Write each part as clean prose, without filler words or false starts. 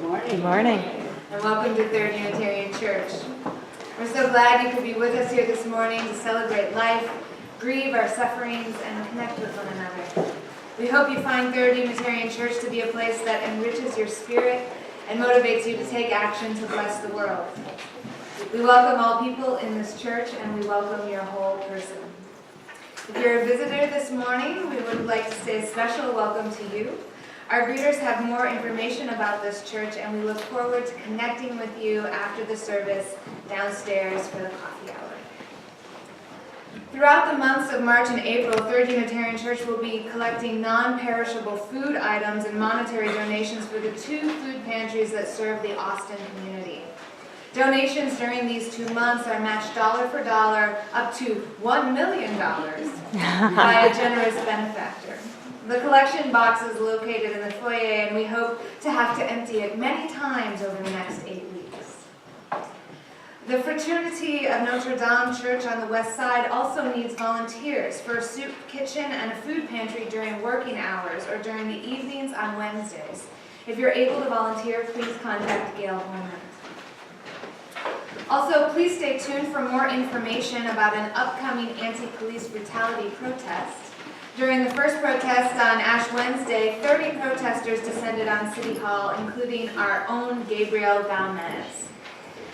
Good morning. And welcome to Third Unitarian Church. We're so glad you could be with us here this morning to celebrate life, grieve our sufferings, and connect with one another. We hope you find Third Unitarian Church to be a place that enriches your spirit and motivates you to take action to bless the world. We welcome all people in this church, and we welcome your whole person. If you're a visitor this morning, we would like to say a special welcome to you. Our greeters have more information about this church, and we look forward to connecting with you after the service downstairs for the coffee hour. Throughout the months of March and April, Third Unitarian Church will be collecting non-perishable food items and monetary donations for the 2 food pantries that serve the Austin community. Donations during these 2 months are matched dollar for dollar up to $1 million by a generous benefactor. The collection box is located in the foyer, and we hope to have to empty it many times over the next 8 weeks. The Fraternity of Notre Dame Church on the west side also needs volunteers for a soup kitchen and a food pantry during working hours or during the evenings on Wednesdays. If you're able to volunteer, please contact Gail Holman. Also, please stay tuned for more information about an upcoming anti-police brutality protest. During the first protest on Ash Wednesday, 30 protesters descended on City Hall, including our own Gabriel Gomez.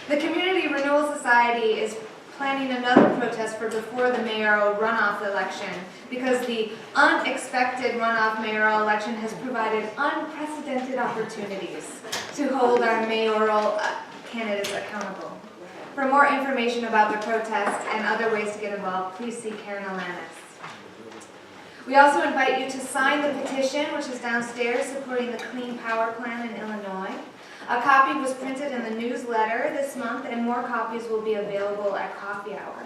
The Community Renewal Society is planning another protest for before the mayoral runoff election because the unexpected runoff mayoral election has provided unprecedented opportunities to hold our mayoral candidates accountable. For more information about the protest and other ways to get involved, please see Karen Alanis. We also invite you to sign the petition, which is downstairs, supporting the Clean Power Plan in Illinois. A copy was printed in the newsletter this month, and more copies will be available at coffee hour.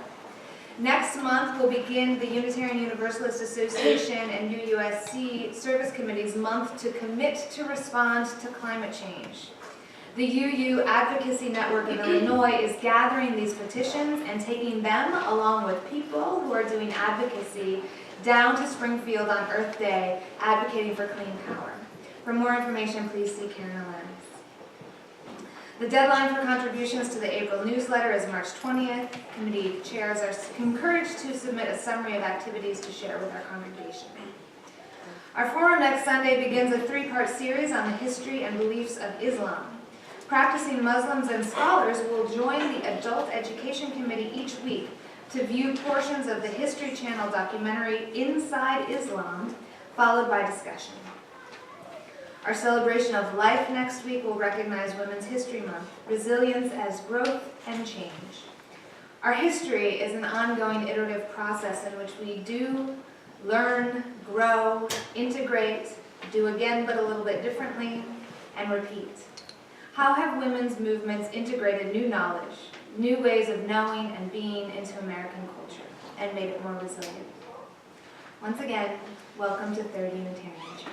Next month, we'll begin the Unitarian Universalist Association and UUSC Service Committee's month to commit to respond to climate change. The UU Advocacy Network in Illinois is gathering these petitions and taking them, along with people who are doing advocacy, down to Springfield on Earth Day, advocating for clean power. For more information, please see Karen Alanis. The deadline for contributions to the April newsletter is March 20th. Committee chairs are encouraged to submit a summary of activities to share with our congregation. Our forum next Sunday begins a 3-part series on the history and beliefs of Islam. Practicing Muslims and scholars will join the Adult Education Committee each week to view portions of the History Channel documentary Inside Islam, followed by discussion. Our celebration of life next week will recognize Women's History Month, Resilience as Growth and Change. Our history is an ongoing iterative process in which we do, learn, grow, integrate, do again but a little bit differently, and repeat. How have women's movements integrated new knowledge, new ways of knowing and being into American culture, and made it more resilient? Once again, welcome to Third Unitarian Church.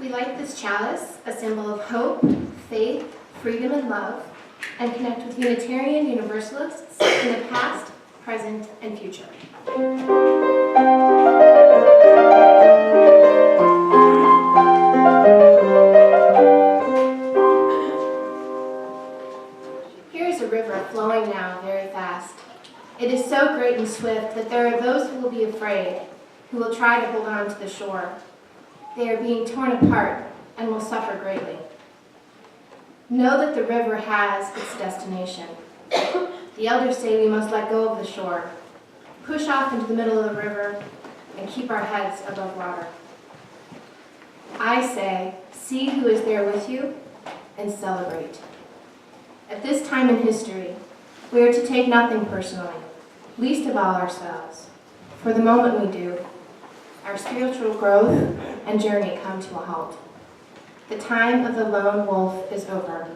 We light this chalice, a symbol of hope, faith, freedom, and love, and connect with Unitarian Universalists in the past, present, and future. Here is a river flowing now very fast. It is so great and swift that there are those who will be afraid, who will try to hold on to the shore. They are being torn apart and will suffer greatly. Know that the river has its destination. The elders say we must let go of the shore, push off into the middle of the river, and keep our heads above water. I say, see who is there with you and celebrate. At this time in history, we are to take nothing personally, least of all ourselves. For the moment we do, our spiritual growth and journey come to a halt. The time of the lone wolf is over.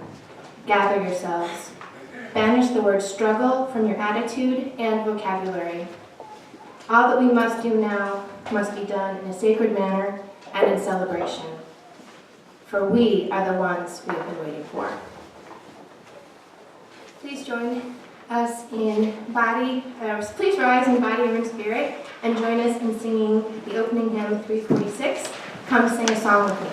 Gather yourselves. Banish the word struggle from your attitude and vocabulary. All that we must do now must be done in a sacred manner and in celebration. For we are the ones we have been waiting for. Please join us in please rise in body and in spirit and join us in singing the opening hymn 346, Come Sing a Song with Me.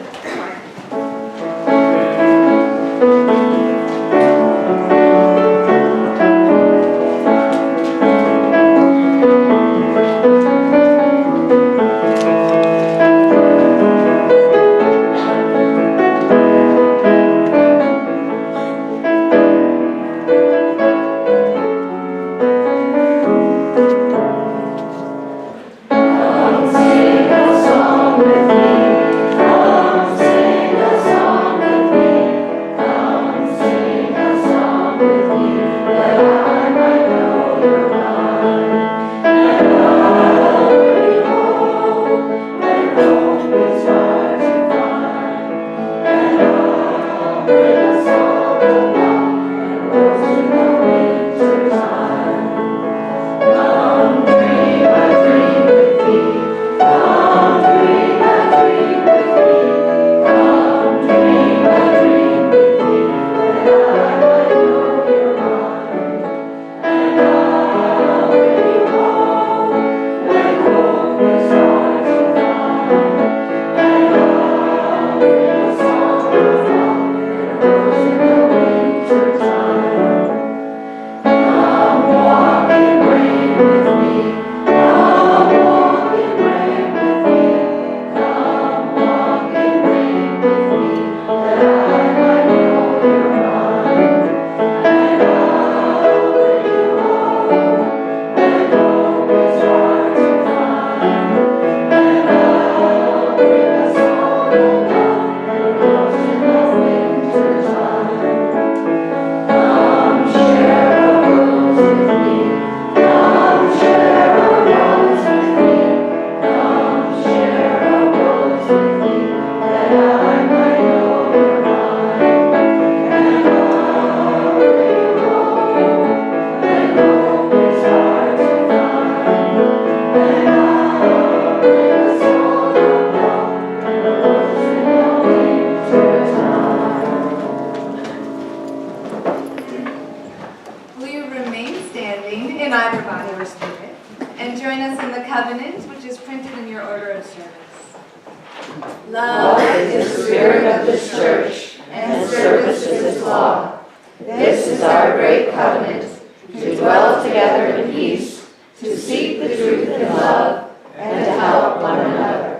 Love is the spirit of this church, and service is its law. This is our great covenant, to dwell together in peace, to seek the truth in love, and to help one another.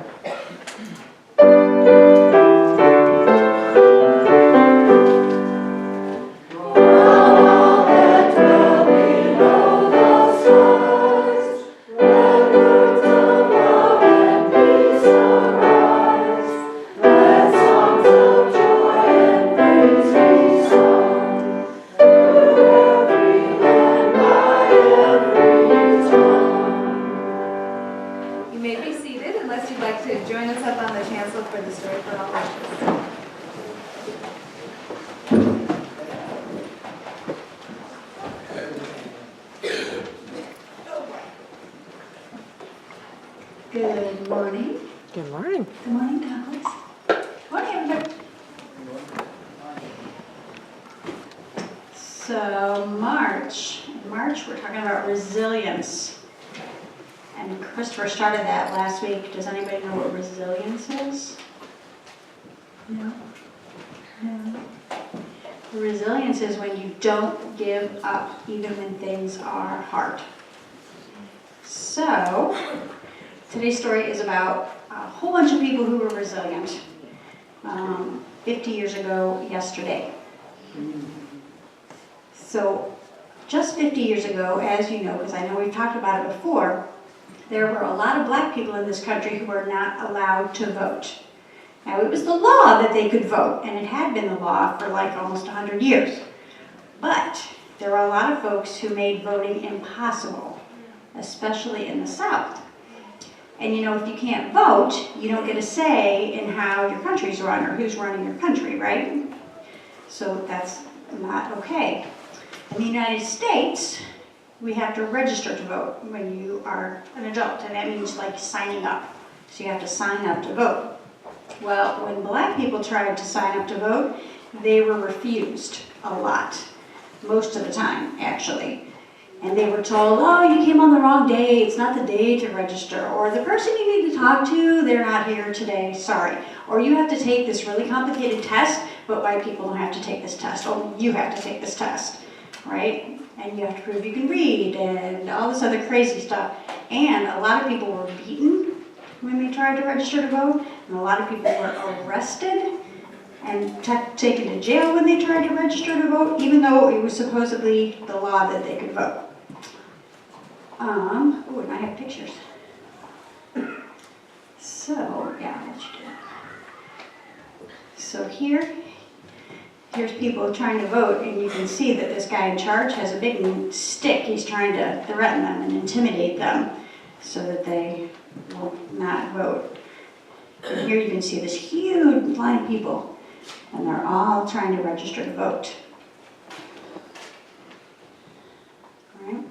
Good morning. Good morning. Good morning, Douglas. So March, we're talking about resilience. And Christopher started that last week. Does anybody know what resilience is? No? No. Resilience is when you don't give up even when things are hard. So, today's story is about a whole bunch of people who were resilient 50 years ago yesterday. So, just 50 years ago, as you know, because I know we've talked about it before, there were a lot of black people in this country who were not allowed to vote. Now, it was the law that they could vote, and it had been the law for like almost 100 years. But there were a lot of folks who made voting impossible, especially in the South. And you know, if you can't vote, you don't get a say in how your country's run or who's running your country, right? So that's not okay. In the United States, we have to register to vote when you are an adult, and that means like signing up. So you have to sign up to vote. Well, when black people tried to sign up to vote, they were refused a lot, most of the time, actually. And they were told, oh, you came on the wrong day, it's not the day to register, or the person you need to talk to, they're not here today, sorry. Or you have to take this really complicated test, but white people don't have to take this test. Oh, you have to take this test, right? And you have to prove you can read, and all this other crazy stuff. And a lot of people were beaten when they tried to register to vote, and a lot of people were arrested and taken to jail when they tried to register to vote, even though it was supposedly the law that they could vote. Oh, and I have pictures. So, yeah, I'll let you do that. So here's people trying to vote, and you can see that this guy in charge has a big stick. He's trying to threaten them and intimidate them so that they will not vote. And here you can see this huge line of people, and they're all trying to register to vote. All right.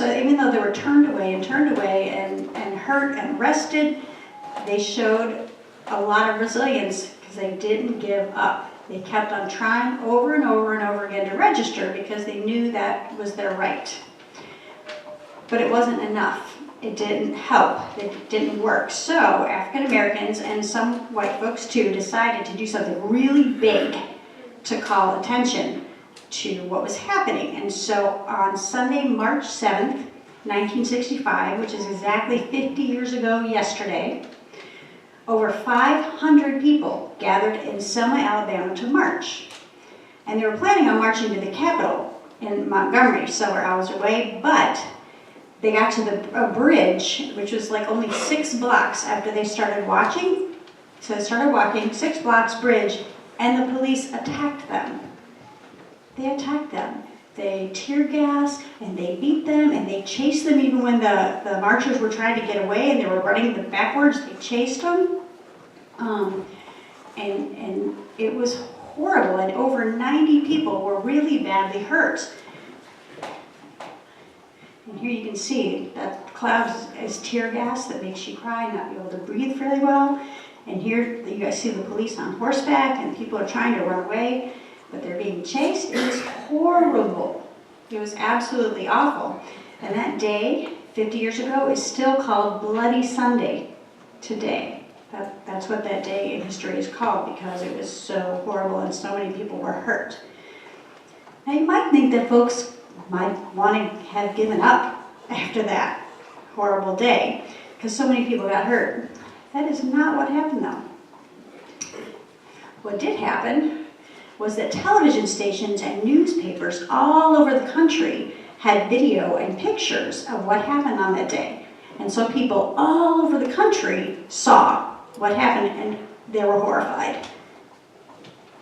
Even though they were turned away and hurt and arrested, they showed a lot of resilience because they didn't give up. They kept on trying over and over and over again to register because they knew that was their right. But it wasn't enough. It didn't help. It didn't work. So African Americans and some white folks too decided to do something really big to call attention to what was happening. And so on Sunday, March 7th, 1965, which is exactly 50 years ago yesterday, over 500 people gathered in Selma, Alabama to march. And they were planning on marching to the Capitol in Montgomery, several hours away, but they got to a bridge, which was like only 6 blocks after they started walking. So they started walking, 6 blocks bridge, and the police attacked them. They attacked them. They tear gassed, and they beat them, and they chased them even when the marchers were trying to get away and they were running backwards. They chased them. And it was horrible, and over 90 people were really badly hurt. And here you can see that cloud is tear gas that makes you cry and not be able to breathe fairly well. And here you guys see the police on horseback, and people are trying to run away, but they're being chased. It was horrible. It was absolutely awful. And that day, 50 years ago, is still called Bloody Sunday today. That's what that day in history is called because it was so horrible and so many people were hurt. Now you might think that folks might want to have given up after that horrible day because so many people got hurt. That is not what happened though. What did happen was that television stations and newspapers all over the country had video and pictures of what happened on that day. And so people all over the country saw what happened and they were horrified.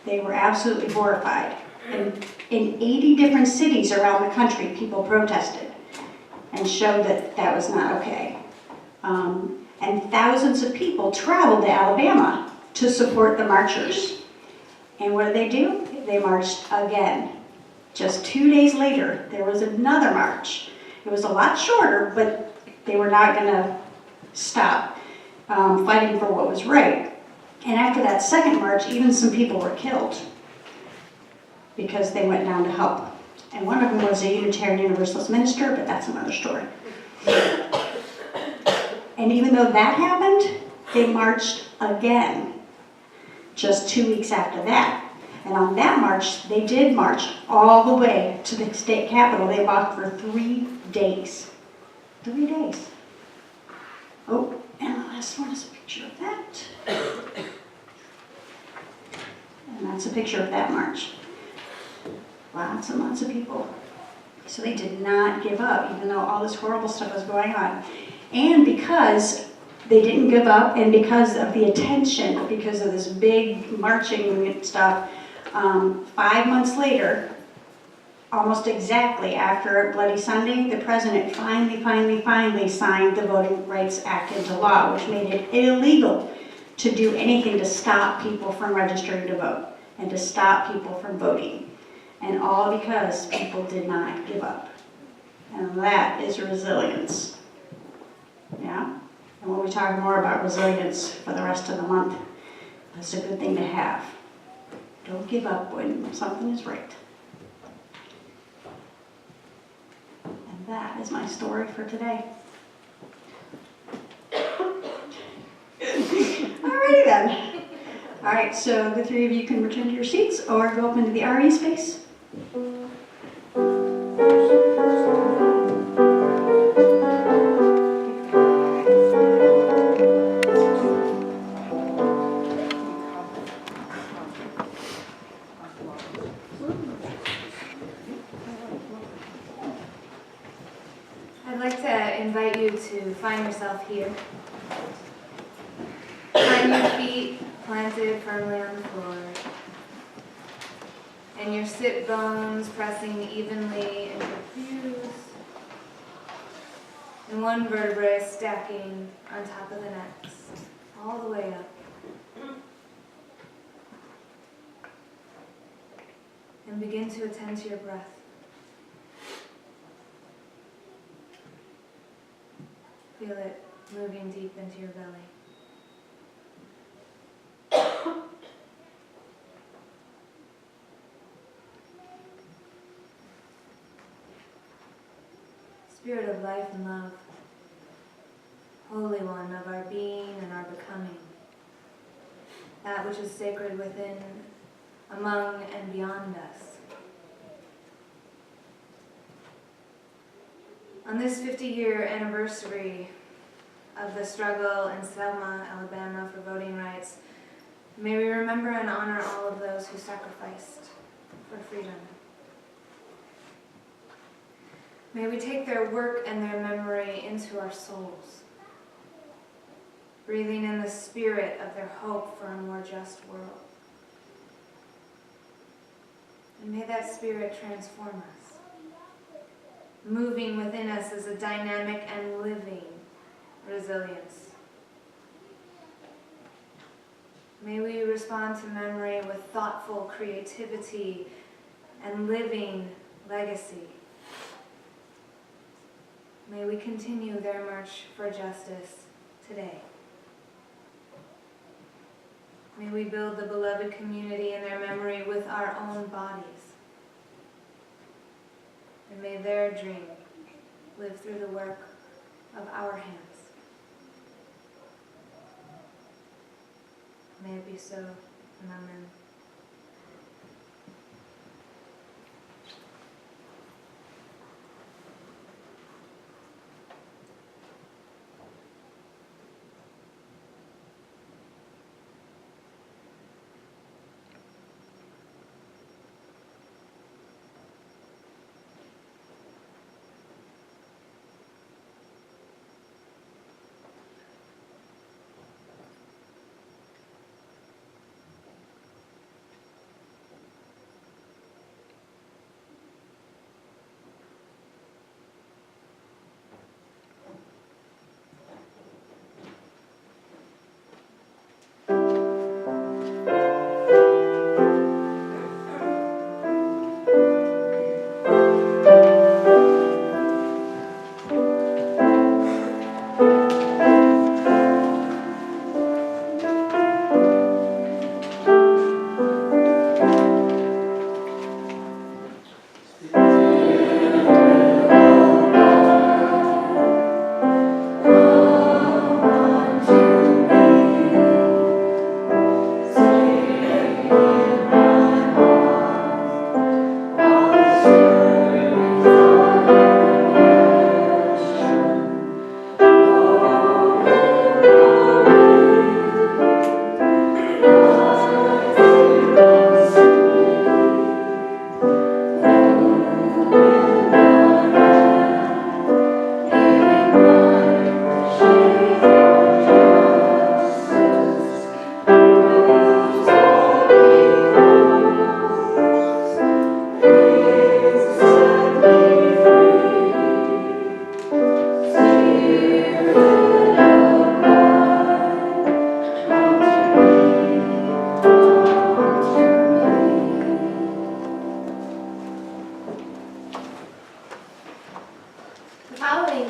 They were absolutely horrified. And in 80 different cities around the country, people protested and showed that that was not okay. And thousands of people traveled to Alabama to support the marchers. And what did they do? They marched again. Just 2 days later, there was another march. It was a lot shorter, but they were not going to stop fighting for what was right. And after that second march, even some people were killed. because they went down to help. And one of them was a Unitarian Universalist minister, but that's another story. And even though that happened, they marched again just 2 weeks after that. And on that march, they did march all the way to the state capitol. They walked for 3 days. 3 days. Oh, and the last one is a picture of that. And that's a picture of that march. Lots and lots of people. So they did not give up, even though all this horrible stuff was going on. And because they didn't give up, and because of the attention, because of this big marching stuff, 5 months later, almost exactly after Bloody Sunday, the president finally signed the Voting Rights Act into law, which made it illegal to do anything to stop people from registering to vote and to stop people from voting. And all because people did not give up. And that is resilience. Yeah? And we'll be talking more about resilience for the rest of the month. That's a good thing to have. Don't give up when something is right. And that is my story for today. Alrighty then. Alright, so the 3 of you can return to your seats or go up into the RE space. I'd like to invite you to find yourself here. Find your feet planted firmly on the floor, and your sit bones pressing evenly into the pews, and one vertebrae stacking on top of the next, all the way up. And begin to attend to your breath. Feel it moving deep into your belly. Spirit of life and love, Holy One of our being and our becoming, that which is sacred within, among, and beyond us. On this 50-year anniversary of the struggle in Selma, Alabama for voting rights, may we remember and honor all of those who sacrificed for freedom. May we take their work and their memory into our souls, breathing in the spirit of their hope for a more just world. And may that spirit transform us, moving within us as a dynamic and living resilience. May we respond to memory with thoughtful creativity and living legacy. May we continue their march for justice today. May we build the beloved community in their memory with our own bodies. And may their dream live through the work of our hands. May it be so, and amen.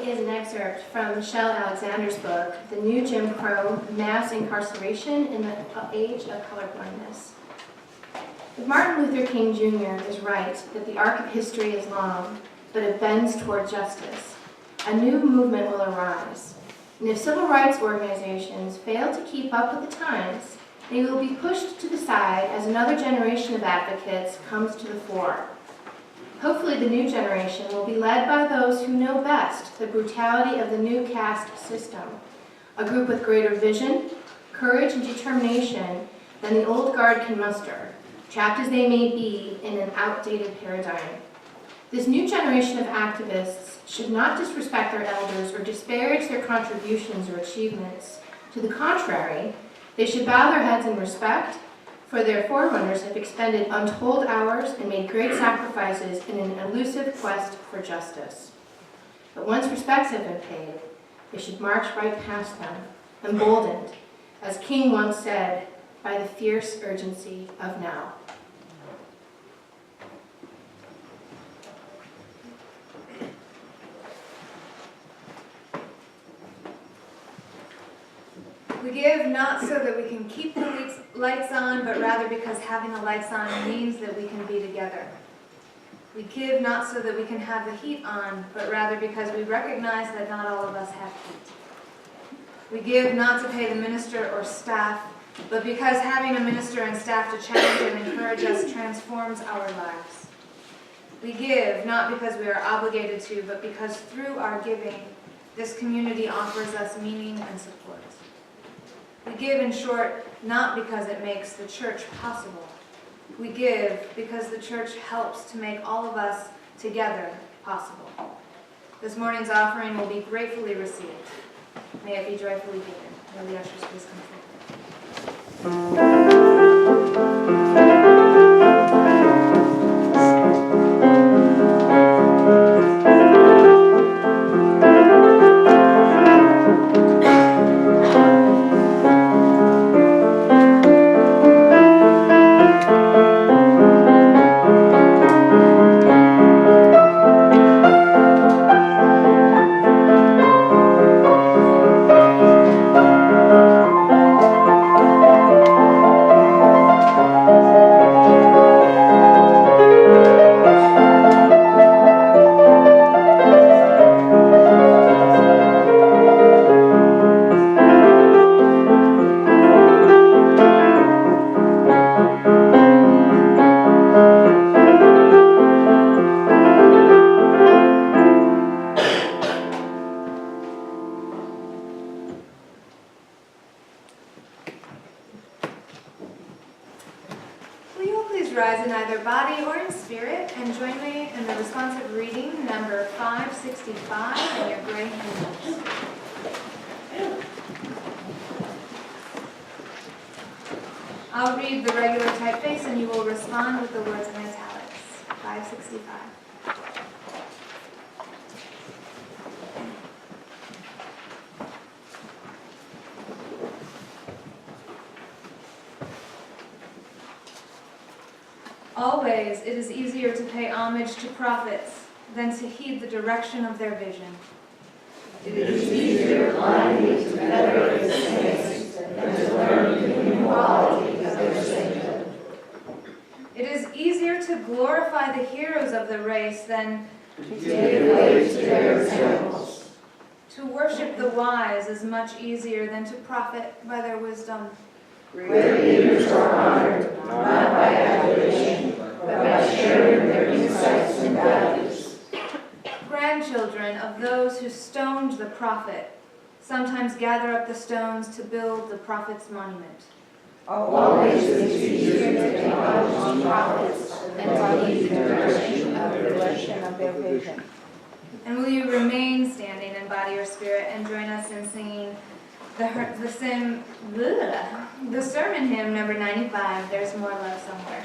is an excerpt from Michelle Alexander's book, The New Jim Crow, Mass Incarceration in the Age of Colorblindness. If Martin Luther King Jr. is right that the arc of history is long, but it bends toward justice, a new movement will arise. And if civil rights organizations fail to keep up with the times, they will be pushed to the side as another generation of advocates comes to the fore. Hopefully the new generation will be led by those who know best the brutality of the new caste system, a group with greater vision, courage, and determination than the old guard can muster, trapped as they may be in an outdated paradigm. This new generation of activists should not disrespect their elders or disparage their contributions or achievements. To the contrary, they should bow their heads in respect, for their forerunners have expended untold hours and made great sacrifices in an elusive quest for justice. But once respects have been paid, they should march right past them, emboldened, as King once said, by the fierce urgency of now. We give not so that we can keep the lights on, but rather because having the lights on means that we can be together. We give not so that we can have the heat on, but rather because we recognize that not all of us have heat. We give not to pay the minister or staff, but because having a minister and staff to challenge and encourage us transforms our lives. We give not because we are obligated to, but because through our giving, this community offers us meaning and support. We give, in short, not because it makes the church possible. We give because the church helps to make all of us together possible. This morning's offering will be gratefully received. May it be joyfully given. Will the ushers please come forward? Rise in either body or in spirit and join me in the responsive reading number 565 in your gray hymnals. I'll read the regular typeface and you will respond with the words in italics. 565. Always, it is easier to pay homage to prophets than to heed the direction of their vision. It is easier blindly to venerate the saints than to learn the human quality of their sainthood. It is easier to glorify the heroes of the race than to give way to their examples. To worship the wise is much easier than to profit by their wisdom. Great leaders are honored not by adulation, but by sharing their insights and values. Grandchildren of those who stoned the prophet sometimes gather up the stones to build the prophet's monument. Always it is easier to acknowledge prophets than to lead the direction of their vision. And will you remain standing in body or spirit and join us in singing the sermon hymn number 95, There's More Love Somewhere.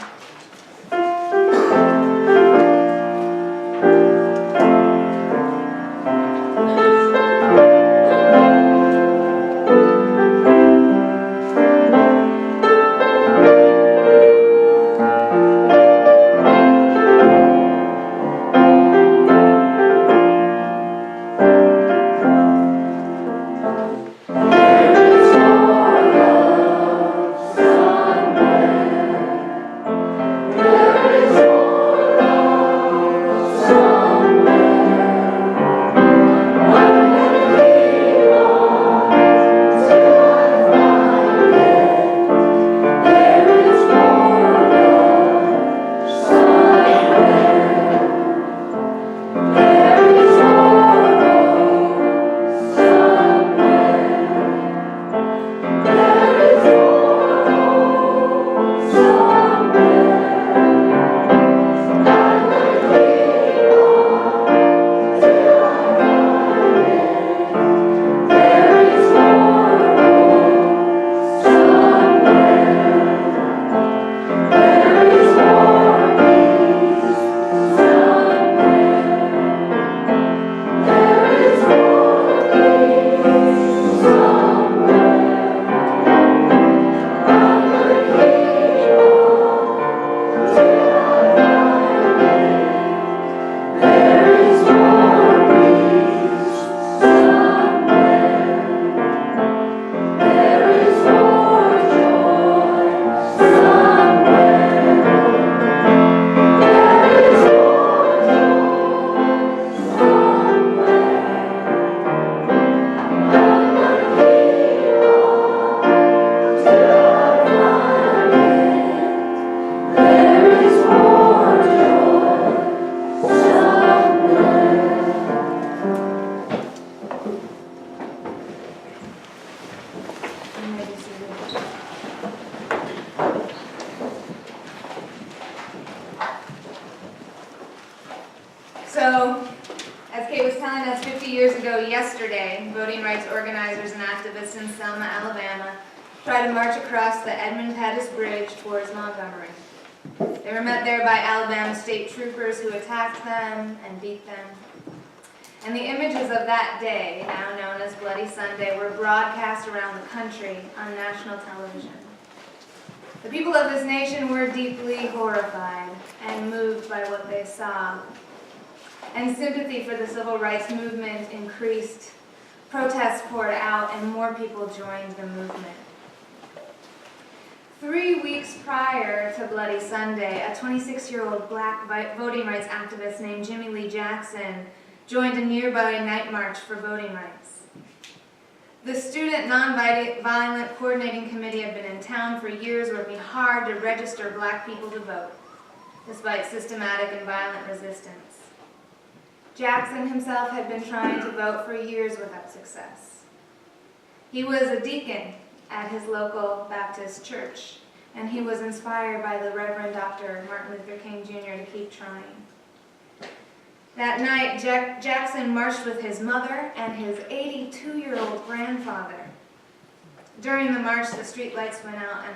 So, as Kate was telling us, 50 years ago yesterday, voting rights organizers and activists in Selma, Alabama, tried to march across the Edmund Pettus Bridge towards Montgomery. They were met there by Alabama state troopers who attacked them and beat them. And the images of that day, now known as Bloody Sunday, were broadcast around the country on national television. The people of this nation were deeply horrified and moved by what they saw. And sympathy for the civil rights movement increased. Protests poured out and more people joined the movement. 3 weeks prior to Bloody Sunday, a 26-year-old black voting rights activist named Jimmy Lee Jackson joined a nearby night march for voting rights. The Student Nonviolent Coordinating Committee had been in town for years working hard to register black people to vote, despite systematic and violent resistance. Jackson himself had been trying to vote for years without success. He was a deacon at his local Baptist church, and he was inspired by the Reverend Dr. Martin Luther King Jr. to keep trying. That night, Jackson marched with his mother and his 82-year-old grandfather. During the march, the streetlights went out and